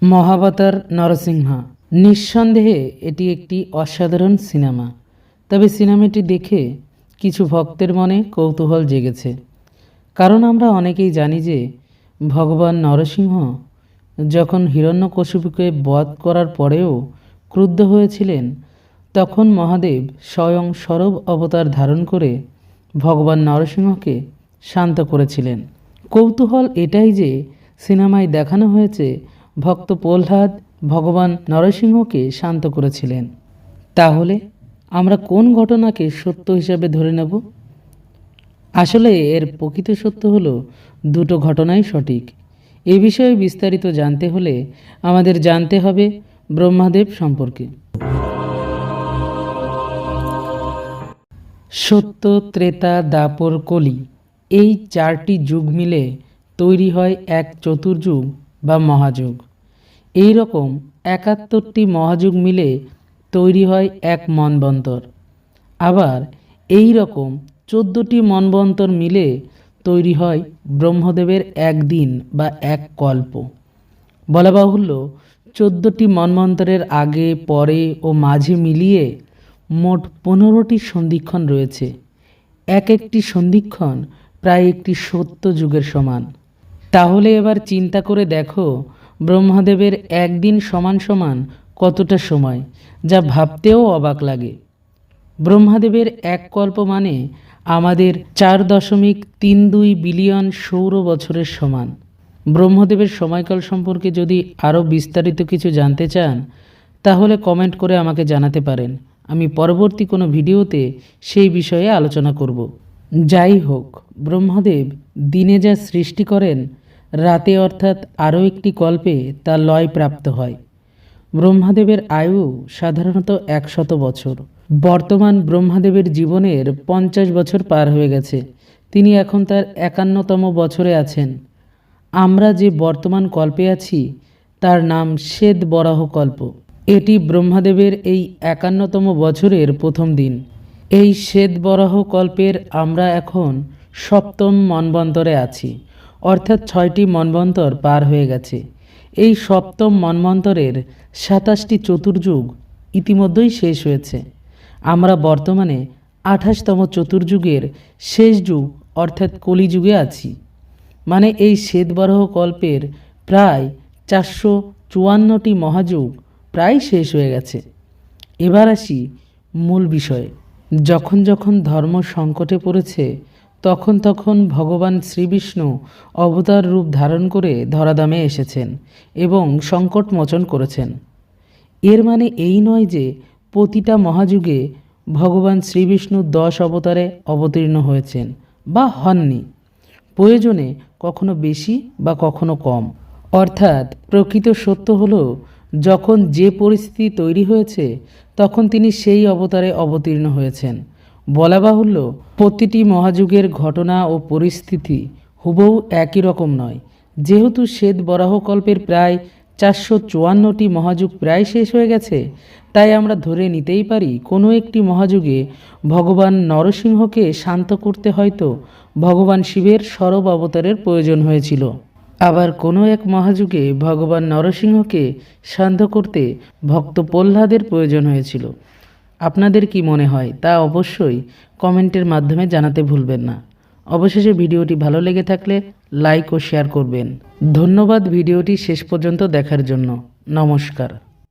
মহাবতার নরসিংহা নিঃসন্দেহে এটি একটি অসাধারণ সিনেমা। তবে সিনেমাটি দেখে কিছু ভক্তের মনে কৌতূহল জেগেছে, কারণ আমরা অনেকেই জানি যে ভগবান নরসিংহ যখন হিরণ্যকশিপুকে বধ করার পরেও ক্রুদ্ধ হয়েছিলেন, তখন মহাদেব স্বয়ং সরব অবতার ধারণ করে ভগবান নরসিংহকে শান্ত করেছিলেন। কৌতূহল এটাই যে সিনেমায় দেখানো হয়েছে ভক্ত প্রহ্লাদ ভগবান নরসিংহকে শান্ত করেছিলেন। তাহলে আমরা কোন ঘটনাকে সত্য হিসাবে ধরে নেব? আসলে এর প্রকৃত সত্য হলো দুটো ঘটনাই সঠিক। এ বিষয়ে বিস্তারিত জানতে হলে আমাদের জানতে হবে ব্রহ্মাদেব সম্পর্কে। সত্য, ত্রেতা, দ্বাপর, কলি এই চারটি যুগ মিলে তৈরি হয় এক চতুর্যুগ বা মহাযুগ। এই রকম ৭১টি মহাযুগ মিলে তৈরি হয় এক মন্বন্তর। আবার এই রকম ১৪টি মন্বন্তর মিলে তৈরি হয় ব্রহ্মদেবের একদিন বা এক কল্প। বলা বাহুল্য ১৪টি মন্বন্তরের আগে, পরে ও মাঝে মিলিয়ে মোট ১৫টি সন্ধিক্ষণ রয়েছে। এক একটি সন্ধিক্ষণ প্রায় একটি সত্য যুগের সমান। তাহলে এবার চিন্তা করে দেখো ব্রহ্মদেবের একদিন সমান সমান কতটা সময়, যা ভাবতেও অবাক লাগে। ব্রহ্মদেবের এক কল্প মানে আমাদের ৪.৩২ বিলিয়ন সৌর বছরের সমান। ব্রহ্মদেবের সময়কাল সম্পর্কে যদি আরও বিস্তারিত কিছু জানতে চান, তাহলে কমেন্ট করে আমাকে জানাতে পারেন। আমি পরবর্তী কোনো ভিডিওতে সেই বিষয়ে আলোচনা করব। যাই হোক, ব্রহ্মদেব দিনে যা সৃষ্টি করেন, রাতে অর্থাৎ আরও একটি কল্পে তা লয় প্রাপ্ত হয়। ব্রহ্মদেবের আয়ু সাধারণত ১০০ বছর। বর্তমান ব্রহ্মদেবের জীবনের ৫০ বছর পার হয়ে গেছে। তিনি এখন তার ৫১তম বছরে আছেন। আমরা যে বর্তমান কল্পে আছি তার নাম শ্বেত বরাহ কল্প। এটি ব্রহ্মদেবের এই ৫১তম বছরের প্রথম দিন। এই শ্বেত বরাহ কল্পের আমরা এখন ৭ম মন্বন্তরে আছি, অর্থাৎ ৬টি মন্বন্তর পার হয়ে গেছে। এই ৭ম মন্বন্তরের ২৭টি চতুর্যুগ ইতিমধ্যেই শেষ হয়েছে। আমরা বর্তমানে ২৮তম চতুর্যুগের শেষ যুগ অর্থাৎ কলিযুগে আছি। মানে এই শ্বেতবরাহ কল্পের প্রায় ৪৫৪টি মহাযুগ প্রায় শেষ হয়ে গেছে। এবার আসি মূল বিষয়ে। যখন যখন ধর্ম সংকটে পড়েছে, তখন তখন ভগবান শ্রীবিষ্ণু অবতার রূপ ধারণ করে ধরাধামে এসেছেন এবং সংকট মোচন করেছেন। এর মানে এই নয় যে প্রতিটা মহাযুগে ভগবান শ্রীবিষ্ণু ১০ অবতারে অবতীর্ণ হয়েছেন বা হননি। প্রয়োজনে কখনো বেশি বা কখনো কম। অর্থাৎ প্রকৃত সত্য হলো, যখন যে পরিস্থিতি তৈরি হয়েছে তখন তিনি সেই অবতারে অবতীর্ণ হয়েছেন। বলা বাহুল্য, প্রতিটি মহাযুগের ঘটনা ও পরিস্থিতি হুবহু একই রকম নয়। যেহেতু শ্বেত বরাহ কল্পের প্রায় ৪৫৪টি মহাযুগ প্রায় শেষ হয়ে গেছে, তাই আমরা ধরে নিতেই পারি কোনো একটি মহাযুগে ভগবান নরসিংহকে শান্ত করতে হয়তো ভগবান শিবের সরব অবতারের প্রয়োজন হয়েছিল। আবার কোনো এক মহাযুগে ভগবান নরসিংহকে শান্ত করতে ভক্ত প্রহ্লাদের প্রয়োজন হয়েছিল। আপনাদের কি মনে হয় তা অবশ্যই কমেন্টের মাধ্যমে জানাতে ভুলবেন না। অবশেষে ভিডিওটি ভালো লেগে থাকলে লাইক ও শেয়ার করবেন। ধন্যবাদ ভিডিওটি শেষ পর্যন্ত দেখার জন্য। নমস্কার।